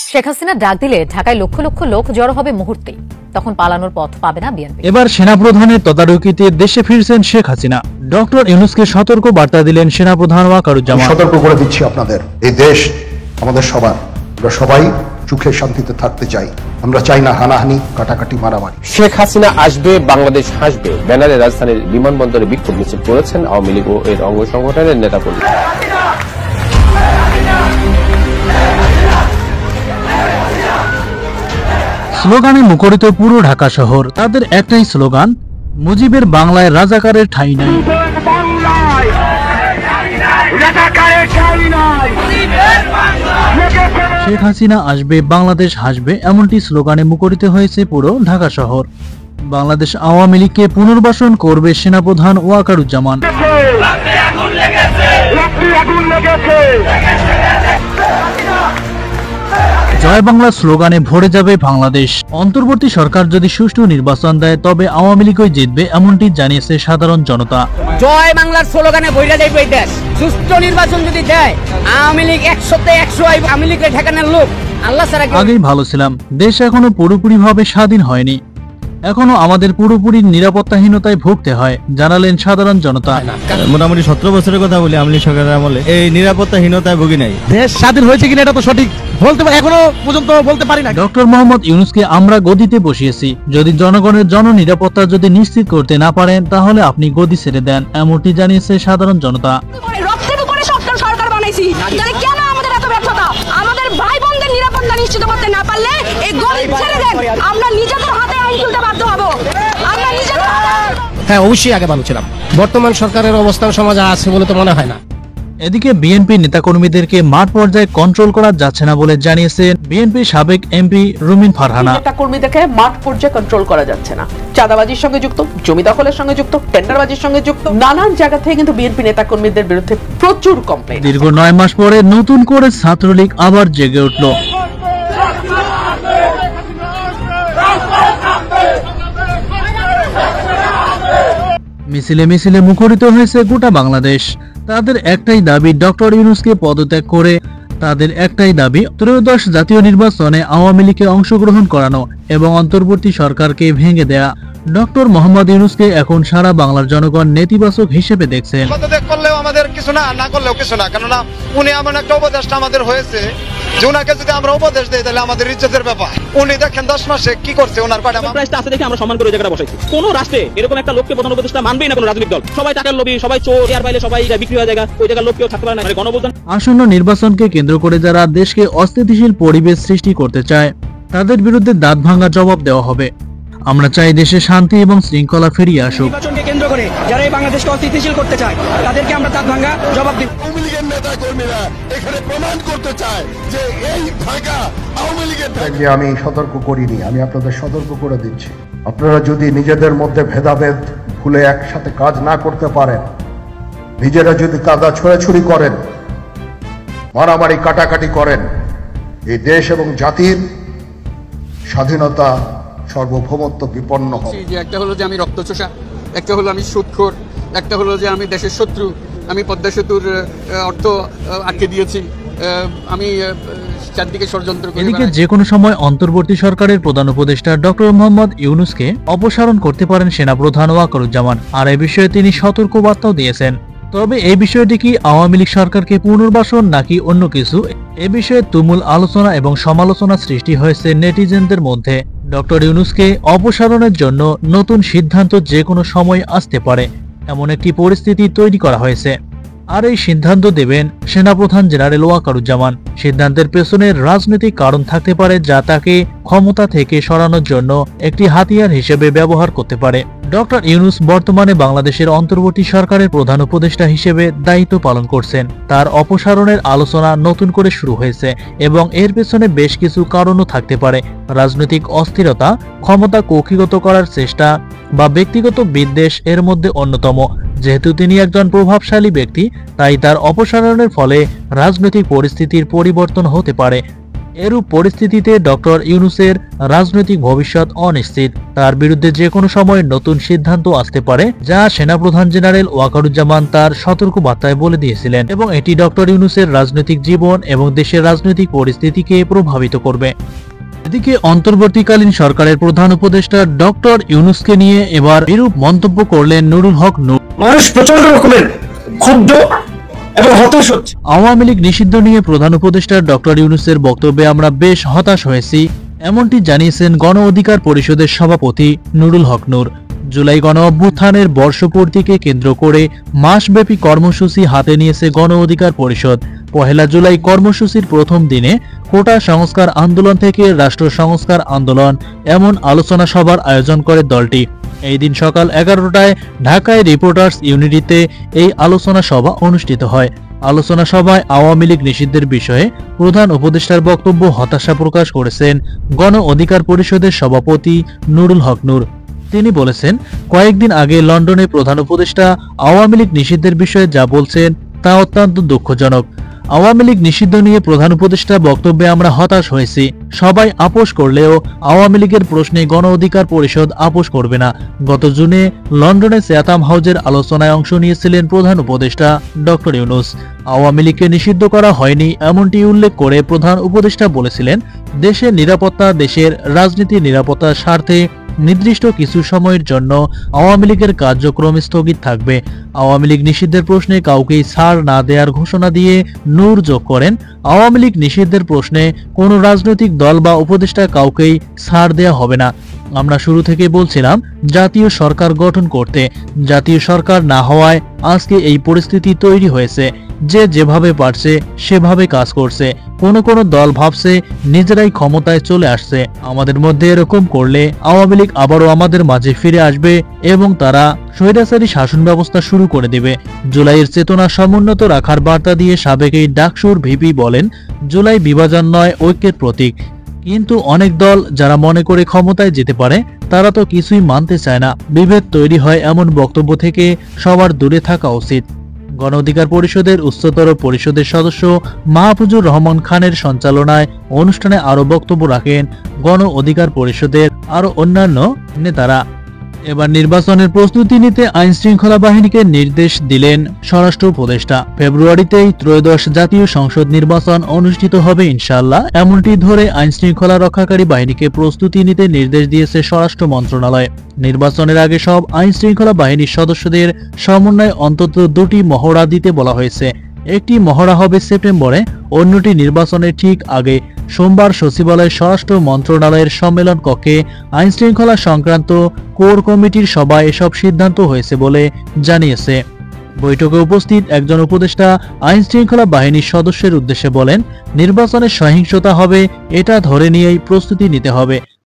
শেখ হাসিনা ডাক দিলে ঢাকায় লক্ষ লক্ষ লোক জড়ো হবে মুহূর্তেই, তখন পালানোর পথ পাবে না বিএনপি। এবার সেনাপ্রধানের তদারকিতে দেশে ফিরছেন শেখ হাসিনা। ডক্টর ইউনূসকে সতর্ক বার্তা দিলেন সেনাপ্রধান ওয়াকারুজ্জামান। সতর্ক করে দিচ্ছি আপনাদের, এই দেশ আমাদের সবার, আমরা সবাই সুখে শান্তিতে থাকতে চাই। আমরা চাই না হানাহানি, কাটাকাটি, মারামারি। শেখ হাসিনা আসবে, বাংলাদেশ হাসবে ব্যানারে রাজধানীর বিমানবন্দরে বিক্ষোভ মিছিল করেছেন আওয়ামী লীগ ও এর অঙ্গ সংগঠনের নেতাকর্মী। স্লোগানে মুখরিত পুরো ঢাকা শহর। তাদের একটাই স্লোগান, মুজিবের বাংলায় রাজাকারের ঠাঁই নাই। শেখ হাসিনা আসবে, বাংলাদেশ হাসবে, এমনটি স্লোগানে মুখরিত হয়েছে পুরো ঢাকা শহর। বাংলাদেশ আওয়ামী লীগকে পুনর্বাসন করবে সেনাপ্রধান ওয়াকারুজ্জামান। জয় বাংলা স্লোগানে ভরে যাবে বাংলাদেশ। অন্তর্বর্তী সরকার যদি সুষ্ঠু নির্বাচন দেয় তবে আওয়ামী লীগই জিতবে, এমনটি জানিয়েছে সাধারণ জনতা। জয় বাংলার স্লোগানে ভরে যাবে এই দেশ। সুষ্ঠু নির্বাচন যদি দেয় আওয়ামী লীগ 100তে 100 আওয়ামী লীগের ঠেকানোর লোক আল্লাহ ছাড়া। আগেই ভালো ছিলাম, দেশ এখনো পুরোপুরিভাবে স্বাধীন হয়নি, এখনো আমাদের পুরোপুরি নিরাপত্তাহীনতায় ভুগতে হয়, জানালেন সাধারণ জনতা। মোটামুটি 17 বছরের কথা বলি, আওয়ামী লীগ সরকারের আমলে এই নিরাপত্তাহীনতায় ভুগি নাই। দেশ স্বাধীন হয়েছে কিনা এটা তো সঠিক বলতে এখনো পর্যন্ত বলতে পারি না। ডক্টর মোহাম্মদ ইউনূসকে আমরা গদিতে বসিয়েছি, যদি জনগণের জননিরাপত্তা যদি নিশ্চিত করতে না পারেন তাহলে আপনি গদি ছেড়ে দেন, এমনটি জানিয়েছে সাধারণ জনতা। রক্তের উপরে সরকার বানাইছি, তাহলে কেন আমাদের এত ব্যর্থতা? আমাদের ভাই বোনদের নিরাপত্তা নিশ্চিত করতে না পারলে এই গদি ছেড়ে দেন, আমরা নিজেদের হাতে আইন তুলতে বাধ্য হব। আমরা নিজেদের হাতে। হ্যাঁ, অবশ্যই আগে ভালো ছিলাম, বর্তমান সরকারের অবস্থান সমাজে আছে বলে তো মনে হয় না। এদিকে বিএনপি নেতাকর্মীদেরকে মাঠ পর্যায়ে কন্ট্রোল করা যাচ্ছে না বলে জানিয়েছেন বিএনপি সাবেক এমপি রুমিন ফারহানা। নেতাকর্মীদেরকে মাঠ পর্যায়ে কন্ট্রোল করা যাচ্ছে না, চাঁদাবাজির সঙ্গে যুক্ত, জমি দখলের সঙ্গে যুক্ত, টেন্ডারবাজির সঙ্গে যুক্ত, নানান জায়গা থেকে কিন্তু বিএনপি নেতাকর্মীদের বিরুদ্ধে প্রচুর কমপ্লেইন। দীর্ঘ 9 মাস পরে নতুন করে ছাত্রলীগ আবার জেগে উঠল। মিছিলে মিছিলে মুখরিত হয়েছে গোটা বাংলাদেশ। তাদের একটাই দাবি, ডক্টর ইউনূসকে পদত্যাগ করে তাদের একটাই দাবি, ত্রয়োদশ জাতীয় নির্বাচনে আওয়ামী লীগকে অংশগ্রহণ করানো এবং অন্তর্বর্তী সরকারকে ভেঙে দেয়া। ডক্টর মোহাম্মদ ইউনূসকে এখন সারা বাংলার জনগণ নেতিবাচক হিসেবে দেখছেন। পদত্যাগ করলেও আমাদের কিছু না, না করলেও কিছু না, কেননা উনি এমন একটা উপদেশটা আমাদের হয়েছে যে উনাকে যদি আমরা উপদেশ দেই তাহলে আমাদের ইজ্জতের ব্যাপার। উনি দেখেন 10 মাসে কি করছে, ওনার কয়টা প্রাইসটা আছে দেখে আমরা সম্মান করে জায়গাটা বসাইছি। কোন রাষ্ট্রে এরকম একটা লোককে প্রধান উপদেষ্টা মানবেই না কোন রাজনৈতিক দল। সবাই টাকার লোভী, সবাই চোর, এর বাইরে সবাই বিক্রি হয়ে যায়, ওই জায়গার লোক কেউ থাকতে পারে না। গণভোজন আসন্ন নির্বাচনকে কেন্দ্র করে যারা দেশকে অস্থিতিশীল পরিবেশ সৃষ্টি করতে চায় তাদের বিরুদ্ধে দাঁত ভাঙা জবাব দেওয়া হবে। আমরা চাই দেশে শান্তি এবং শৃঙ্খলা ফিরিয়ে আসুক। নির্বাচনকে কেন্দ্র করে যারা এই বাংলাদেশকে অস্থিতিশীল করতে চায় তাদেরকে আমরা দাঁত ভাঙা জবাব দেব। আওয়ামী লীগের নেতা কর্মীরা এখানে প্রমাণ করতে চায় যে এই ঢাকা আওয়ামী লীগের। আমি সতর্ক করিনি, আমি আপনাদের সতর্ক করে দিচ্ছি। আপনারা যদি নিজেদের মধ্যে ভেদাভেদ ভুলে একসাথে কাজ না করতে পারেন, নিজেরা যদি কাদা ছোড়াছুড়ি করেন, মারামারি কাটাকাটি করেন, এই দেশ এবং জাতির স্বাধীনতা সার্বভৌমত্ব বিপন্ন হবে। একটা হলো যে আমি রক্তচোষা, একটা হলো আমি সুদখোর, একটা হলো যে আমি দেশের শত্রু, আমি পদ্মা সেতুর অর্থ আটকে দিয়েছি, আমি চারদিকে ষড়যন্ত্র করি। এদিকে যে কোনো সময় অন্তর্বর্তী সরকারের প্রধান উপদেষ্টা ডক্টর মোহাম্মদ ইউনূসকে অপসারণ করতে পারেন সেনাপ্রধান ওয়াকারুজ্জামান, আর এই বিষয়ে তিনি সতর্ক বার্তাও দিয়েছেন। তবে এই বিষয়টি কি আওয়ামী লীগ সরকারকে পুনর্বাসন নাকি অন্য কিছু, এ বিষয়ে তুমুল আলোচনা এবং সমালোচনা সৃষ্টি হয়েছে নেটিজেনদের মধ্যে। ডক্টর ইউনূসকে অপসারণের জন্য নতুন সিদ্ধান্ত যে কোনো সময় আসতে পারে, এমন একটি পরিস্থিতি তৈরি করা হয়েছে। আর এই সিদ্ধান্ত দেবেন সেনাপ্রধান জেনারেল ওয়াকারুজ্জামান। সিদ্ধান্তের পেছনে রাজনৈতিক কারণ থাকতে পারে যা তাকে ক্ষমতা থেকে সরানোর জন্য একটি হাতিয়ার হিসেবে ব্যবহার করতে পারে। ডক্টর ইউনূস বর্তমানে বাংলাদেশের অন্তর্বর্তী সরকারের প্রধান উপদেষ্টা হিসেবে দায়িত্ব পালন করছেন। তার অপসারণের আলোচনা নতুন করে শুরু হয়েছে এবং এর পেছনে বেশ কিছু কারণও থাকতে পারে। রাজনৈতিক অস্থিরতা, ক্ষমতা কক্ষিগত করার চেষ্টা বা ব্যক্তিগত বিদ্বেষ এর মধ্যে অন্যতম। যেহেতু তিনি একজন প্রভাবশালী ব্যক্তি, তাই তার অপসারণের ফলে রাজনৈতিক পরিস্থিতির পরিবর্তন হতে পারে। এরূপ পরিস্থিতিতে ডক্টর ইউনূসের রাজনৈতিক ভবিষ্যৎ অনিশ্চিত। তার বিরুদ্ধে যে কোনো সময় নতুন সিদ্ধান্ত আসতে পারে, যা সেনাপ্রধান জেনারেল ওয়াকারুজ্জামান তার সতর্ক বার্তায় বলে দিয়েছিলেন, এবং এটি ডক্টর ইউনূসের রাজনৈতিক জীবন এবং দেশের রাজনৈতিক পরিস্থিতিকে প্রভাবিত করবে। এদিকে অন্তর্বর্তীকালীন সরকারের প্রধান উপদেষ্টা ডক্টর ইউনূসকে নিয়ে এবার এরূপ মন্তব্য করলেন নুরুল হক নূর। মানুষ প্রচন্ড রকমের ক্ষুব্ধ এবং হতাশ হচ্ছে। আওয়ামী লীগ নিষিদ্ধ নিয়ে প্রধান উপদেষ্টা ডক্টর ইউনূসের বক্তব্যে আমরা বেশ হতাশ হয়েছি, এমনটি জানিয়েছেন গণ অধিকার পরিষদের সভাপতি নুরুল হক নূর। জুলাই গণ অভ্যুত্থানের বর্ষপূর্তিকে কেন্দ্র করে মাসব্যাপী কর্মসূচি হাতে নিয়েছে গণ অধিকার পরিষদ। 1 জুলাই কর্মসূচির প্রথম দিনে কোটা সংস্কার আন্দোলন থেকে রাষ্ট্র সংস্কার আন্দোলন এমন আলোচনা সভার আয়োজন করে দলটি। এই দিন সকাল 11টায় ঢাকায় রিপোর্টার্স ইউনিটিতে এই আলোচনা সভা অনুষ্ঠিত হয়। আলোচনা সভায় আওয়ামী লীগ নিষিদ্ধের বিষয়ে প্রধান উপদেষ্টার বক্তব্য হতাশা প্রকাশ করেছেন গণ অধিকার পরিষদের সভাপতি নুরুল হক নূর। তিনি বলেছেন, কয়েকদিন আগে লন্ডনে প্রধান উপদেষ্টা আওয়ামী লীগ নিষিদ্ধের বিষয়ে যা বলছেন তা অত্যন্ত দুঃখজনক। আওয়ামী লীগ নিষিদ্ধ নিয়ে প্রধান উপদেষ্টা বক্তব্যে আমরা হতাশ হয়েছি। সবাই আপোষ করলেও আওয়ামী লীগের প্রশ্নে গণ অধিকার পরিষদ আপোষ করবে না। গত জুনে লন্ডনে চ্যাথাম হাউজের আলোচনায় অংশ নিয়েছিলেন প্রধান উপদেষ্টা ডক্টর ইউনূস। আওয়ামী লীগকে নিষিদ্ধ করা হয়নি এমনটি উল্লেখ করে প্রধান উপদেষ্টা বলেছিলেন, দেশের নিরাপত্তা, দেশের রাজনীতির নিরাপত্তার স্বার্থে নির্দিষ্ট কিছু সময়ের জন্য আওয়ামী লীগের কার্যক্রম স্থগিত থাকবে। আওয়ামী লীগ নিষিদ্ধের প্রশ্নে কাউকেই ছাড় না দেওয়ার ঘোষণা দিয়ে নূর যোগ করেন, আওয়ামী লীগ নিষিদ্ধের প্রশ্নে কোনো রাজনৈতিক দল বা উপদেষ্টা কাউকেই ছাড় দেওয়া হবে না। আমরা শুরু থেকে বলছিলাম জাতীয় সরকার গঠন করতে, জাতীয় সরকার না হওয়ায় আজকে এই পরিস্থিতি তৈরি হয়েছে। যে যেভাবে পারছে সেভাবে কাজ করছে। কোনো দল ভাবছে নিজেরাই ক্ষমতায় চলে আসছে। আমাদের মধ্যে এরকম করলে আওয়ামী লীগ আবারও আমাদের মাঝে ফিরে আসবে এবং তারা স্বৈরাচারী শাসন ব্যবস্থা শুরু করে দেবে। জুলাইয়ের চেতনা সমুন্নত রাখার বার্তা দিয়ে সাবেক এই ডাকসুর ভিপি বলেন, জুলাই বিভাজন নয়, ঐক্যের প্রতীক। কিন্তু অনেক দল যারা মনে করে ক্ষমতায় যেতে পারে, তারা তো কিছুই মানতে চায় না। বিভেদ তৈরি হয় এমন বক্তব্য থেকে সবার দূরে থাকা উচিত। গণ অধিকার পরিষদের উচ্চতর পরিষদের সদস্য মাহফুজুর রহমান খানের সঞ্চালনায় অনুষ্ঠানে আরো বক্তব্য রাখেন গণ অধিকার পরিষদের আরো অন্যান্য নেতারা। এবার নির্বাচনের প্রস্তুতি নিতে আইন শৃঙ্খলা বাহিনীকে নির্দেশ দিলেন স্বরাষ্ট্র উপদেষ্টা। ফেব্রুয়ারিতেই ত্রয়োদশ জাতীয় সংসদ নির্বাচন অনুষ্ঠিত হবে ইনশাআল্লাহ, এমনটি ধরে আইন শৃঙ্খলা রক্ষাকারী বাহিনীকে প্রস্তুতি নিতে নির্দেশ দিয়েছে স্বরাষ্ট্র মন্ত্রণালয়। নির্বাচনের আগে সব আইন শৃঙ্খলা বাহিনীর সদস্যদের সমন্বয়ে অন্তত 2টি মহড়া দিতে বলা হয়েছে। একটি মহড়া হবে সেপ্টেম্বরে, অন্যটি নির্বাচনের ঠিক আগে সোমবার সচিবালয় স্বরাষ্ট্র মন্ত্রণালয়ের সম্মেলন কক্ষে আইন শৃঙ্খলা সংক্রান্ত কোর কমিটির সভায় এসব সিদ্ধান্ত হয়েছে বলে জানিয়েছে। বৈঠকে উপস্থিত একজন উপদেষ্টা আইন শৃঙ্খলা বাহিনীর সদস্যের উদ্দেশ্যে বলেন, নির্বাচনে সহিংসতা হবে এটা ধরে নিয়েই প্রস্তুতি নিতে হবে।